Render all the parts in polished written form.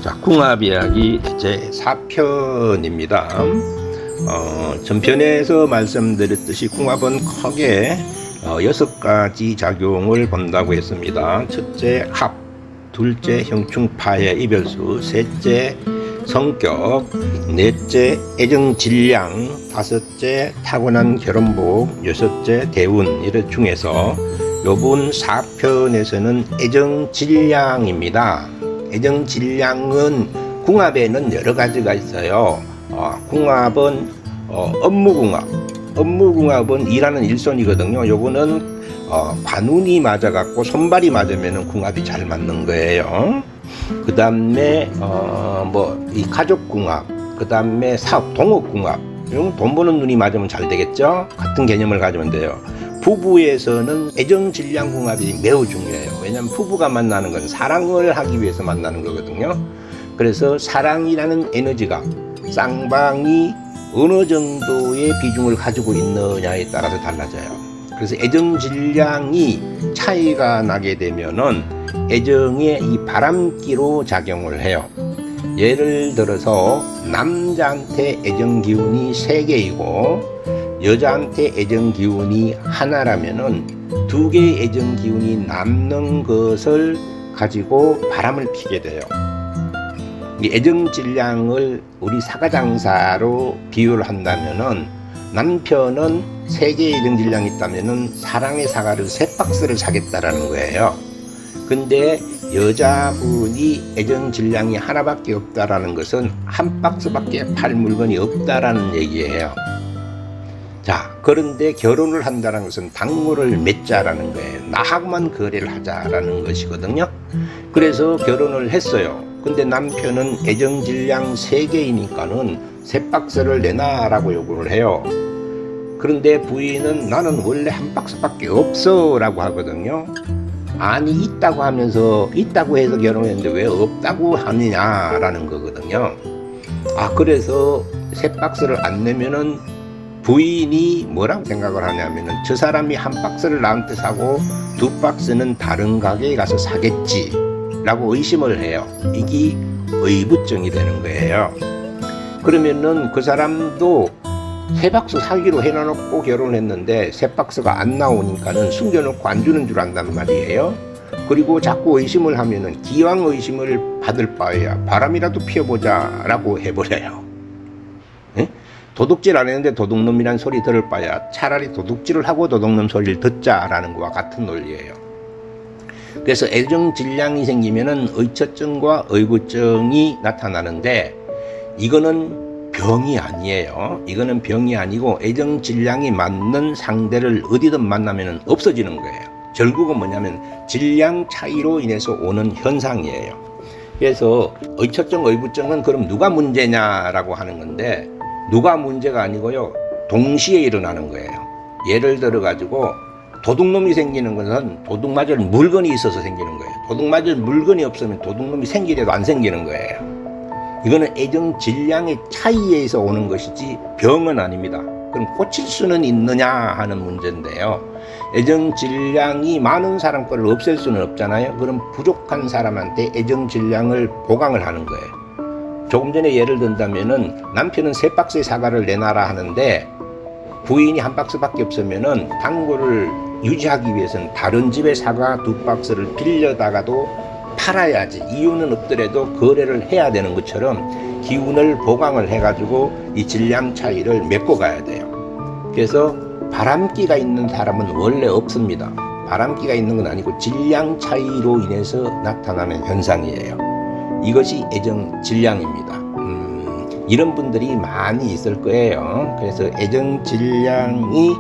자, 궁합 이야기 제 4편입니다. 전편에서 말씀드렸듯이 궁합은 크게 6가지 작용을 본다고 했습니다. 첫째, 합, 둘째, 형충파의 이별수, 셋째, 성격, 넷째, 애정 질량, 다섯째, 타고난 결혼복, 여섯째, 대운. 이런 중에서 요번 4편에서는 애정 질량입니다. 애정 질량은 궁합에는 여러 가지가 있어요. 궁합은 업무궁합, 업무궁합은 일하는 일손이거든요. 요거는 관운이 맞아갖고 손발이 맞으면 궁합이 잘 맞는 거예요. 그 다음에 이 가족궁합, 그 다음에 사업 동업궁합, 돈 버는 눈이 맞으면 잘 되겠죠. 같은 개념을 가지면 돼요. 부부에서는 애정 질량 궁합이 매우 중요해요. 왜냐하면 부부가 만나는 건 사랑을 하기 위해서 만나는 거거든요. 그래서 사랑이라는 에너지가 쌍방이 어느 정도의 비중을 가지고 있느냐에 따라서 달라져요. 그래서 애정 질량이 차이가 나게 되면은 애정의 이 바람기로 작용을 해요. 예를 들어서 남자한테 애정 기운이 3개이고 여자한테 애정 기운이 하나라면은 2개의 애정 기운이 남는 것을 가지고 바람을 피게 돼요. 이 애정 질량을 우리 사가장사로 비유를 한다면은 남편은 3개의 애정 질량이 있다면은 사랑의 사과를 3박스를 사겠다라는 거예요. 근데 여자분이 애정 질량이 하나밖에 없다라는 것은 1박스밖에 팔 물건이 없다라는 얘기예요. 자, 그런데 결혼을 한다는 것은 당무를 맺자라는 거예요. 나하고만 거래를 하자라는 것이거든요. 그래서 결혼을 했어요. 근데 남편은 애정 질량 3개이니까는 3박스를 내놔라고 요구를 해요. 그런데 부인은 나는 원래 1박스밖에 없어 라고 하거든요. 아니, 있다고 하면서 있다고 해서 결혼했는데 왜 없다고 하느냐라는 거거든요. 그래서 3박스를 안 내면은 부인이 뭐라고 생각을 하냐면은 저 사람이 1박스를 나한테 사고 2박스는 다른 가게에 가서 사겠지 라고 의심을 해요. 이게 의부증이 되는 거예요. 그러면은 그 사람도 3박스 사기로 해놔놓고 결혼을 했는데 3박스가 안 나오니까는 숨겨놓고 안 주는 줄 안단 말이에요. 그리고 자꾸 의심을 하면은 기왕 의심을 받을 바에야 바람이라도 피워보자 라고 해버려요. 도둑질 안 했는데 도둑놈이란 소리 들을 바야 차라리 도둑질을 하고 도둑놈 소리를 듣자라는 것과 같은 논리예요. 그래서 애정 질량이 생기면은 의처증과 의구증이 나타나는데 이거는 병이 아니에요. 이거는 병이 아니고 애정 질량이 맞는 상대를 어디든 만나면은 없어지는 거예요. 결국은 뭐냐면 질량 차이로 인해서 오는 현상이에요. 그래서 의처증, 의구증은 그럼 누가 문제냐라고 하는 건데 누가 문제가 아니고요. 동시에 일어나는 거예요. 예를 들어 가지고 도둑놈이 생기는 것은 도둑 맞을 물건이 있어서 생기는 거예요. 도둑 맞을 물건이 없으면 도둑놈이 생기려도 안 생기는 거예요. 이거는 애정 질량의 차이에서 오는 것이지 병은 아닙니다. 그럼 고칠 수는 있느냐 하는 문제인데요. 애정 질량이 많은 사람 거를 없앨 수는 없잖아요. 그럼 부족한 사람한테 애정 질량을 보강을 하는 거예요. 조금 전에 예를 든다면은 남편은 3박스의 사과를 내놔라 하는데 부인이 1박스밖에 없으면은 당구를 유지하기 위해서는 다른 집의 사과 2박스를 빌려다가도 팔아야지 이유는 없더라도 거래를 해야 되는 것처럼 기운을 보강을 해가지고 이 질량 차이를 메꿔 가야 돼요. 그래서 바람기가 있는 사람은 원래 없습니다. 바람기가 있는 건 아니고 질량 차이로 인해서 나타나는 현상이에요. 이것이 애정 질량입니다. 이런 분들이 많이 있을 거예요. 그래서 애정 질량이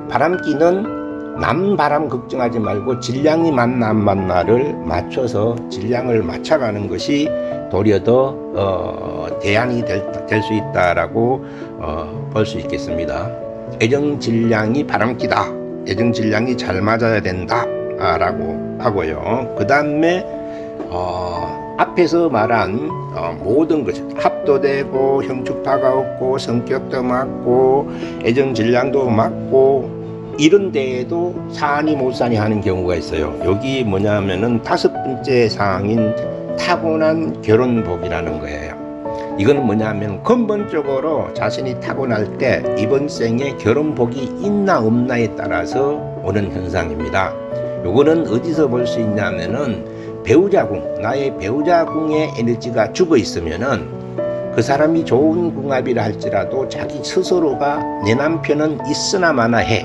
바람기는 남 바람 걱정하지 말고 질량이 맞나 안 맞나를 맞춰서 질량을 맞춰가는 것이 도리어 더 대안이 될 수 있다라고 볼 수 있겠습니다. 애정 질량이 바람기다. 애정 질량이 잘 맞아야 된다라고 하고요. 그 다음에 앞에서 말한 모든 것, 합도 되고 형축파가 없고 성격도 맞고 애정 질량도 맞고 이런 데에도 사니 못 사니 하는 경우가 있어요. 여기 뭐냐면은 5번째 사항인 타고난 결혼복이라는 거예요. 이건 뭐냐면 근본적으로 자신이 타고날 때 이번 생에 결혼복이 있나 없나에 따라서 오는 현상입니다. 요거는 어디서 볼 수 있냐면은 배우자궁, 나의 배우자궁의 에너지가 죽어 있으면은 그 사람이 좋은 궁합이라 할지라도 자기 스스로가 내 남편은 있으나 마나 해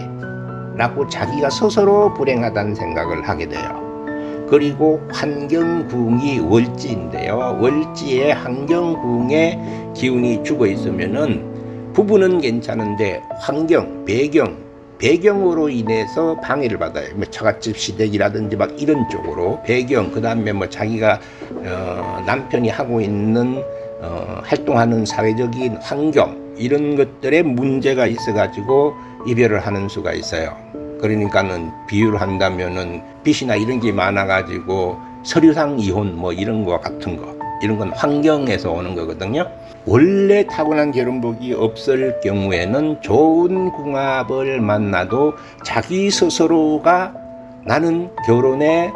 라고 자기가 스스로 불행하다는 생각을 하게 돼요. 그리고 환경궁이 월지인데요. 월지에 환경궁의 기운이 죽어 있으면은 부부는 괜찮은데 환경, 배경으로 인해서 방해를 받아요. 뭐 처갓집 시댁이라든지 막 이런 쪽으로 배경, 그 다음에 뭐 자기가 남편이 하고 있는 활동하는 사회적인 환경 이런 것들에 문제가 있어가지고 이별을 하는 수가 있어요. 그러니까는 비유를 한다면은 빚이나 이런 게 많아가지고 서류상 이혼 뭐 이런 거 같은 거, 이런 건 환경에서 오는 거거든요. 원래 타고난 결혼복이 없을 경우에는 좋은 궁합을 만나도 자기 스스로가 나는 결혼에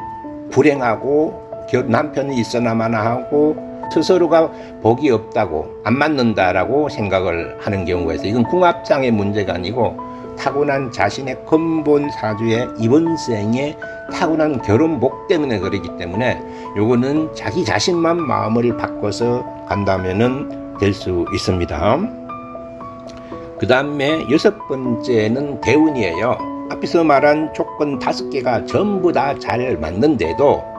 불행하고 남편이 있으나 마나 하고 스스로가 복이 없다고 안 맞는다라고 생각을 하는 경우가 있어요. 이건 궁합상의 문제가 아니고 타고난 자신의 근본 사주의 이번 생에 타고난 결혼복 때문에 그러기 때문에 요거는 자기 자신만 마음을 바꿔서 간다면은 될 수 있습니다. 그 다음에 6번째는 대운이에요. 앞에서 말한 조건 5개가 전부 다 잘 맞는데도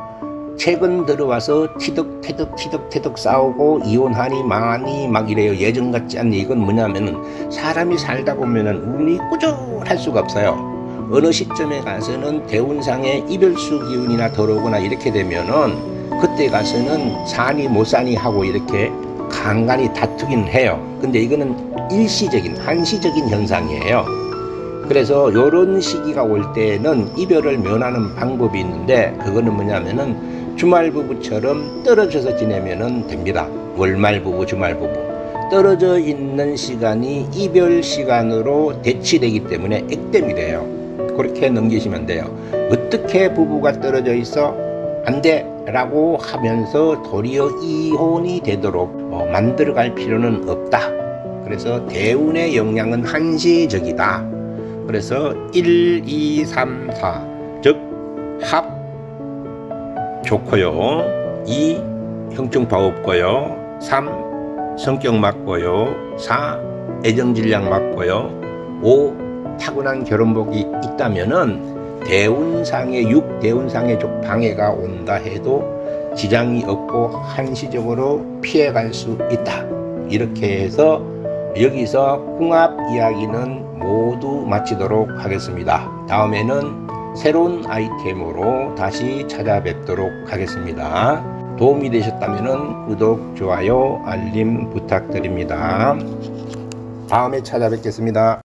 최근 들어와서 티득 싸우고 이혼하니 망하니 막 이래요. 예전 같지 않니. 이건 뭐냐면은 사람이 살다 보면은 운이 꾸준할 수가 없어요. 어느 시점에 가서는 대운상의 이별수 기운이나 들어오거나 이렇게 되면은 그때 가서는 사니 못 사니 하고 이렇게 간간히 다투긴 해요. 근데 이거는 일시적인 한시적인 현상이에요. 그래서 요런 시기가 올 때는 이별을 면하는 방법이 있는데 그거는 뭐냐면은 주말 부부처럼 떨어져서 지내면은 됩니다. 월말 부부, 주말 부부. 떨어져 있는 시간이 이별 시간으로 대치되기 때문에 액땜이 돼요. 그렇게 넘기시면 돼요. 어떻게 부부가 떨어져 있어? 안 돼! 라고 하면서 도리어 이혼이 되도록 만들어갈 필요는 없다. 그래서 대운의 영향은 한시적이다. 그래서 1, 2, 3, 4 즉 합 좋고요. 2 형충파 없고요. 3 성격 맞고요. 4 애정질량 맞고요. 5 타고난 결혼복이 있다면은 대운상의 6대운상의 방해가 온다 해도 지장이 없고 한시적으로 피해갈 수 있다. 이렇게 해서 여기서 궁합 이야기는 모두 마치도록 하겠습니다. 다음에는 새로운 아이템으로 다시 찾아뵙도록 하겠습니다. 도움이 되셨다면 구독, 좋아요, 알림 부탁드립니다. 다음에 찾아뵙겠습니다.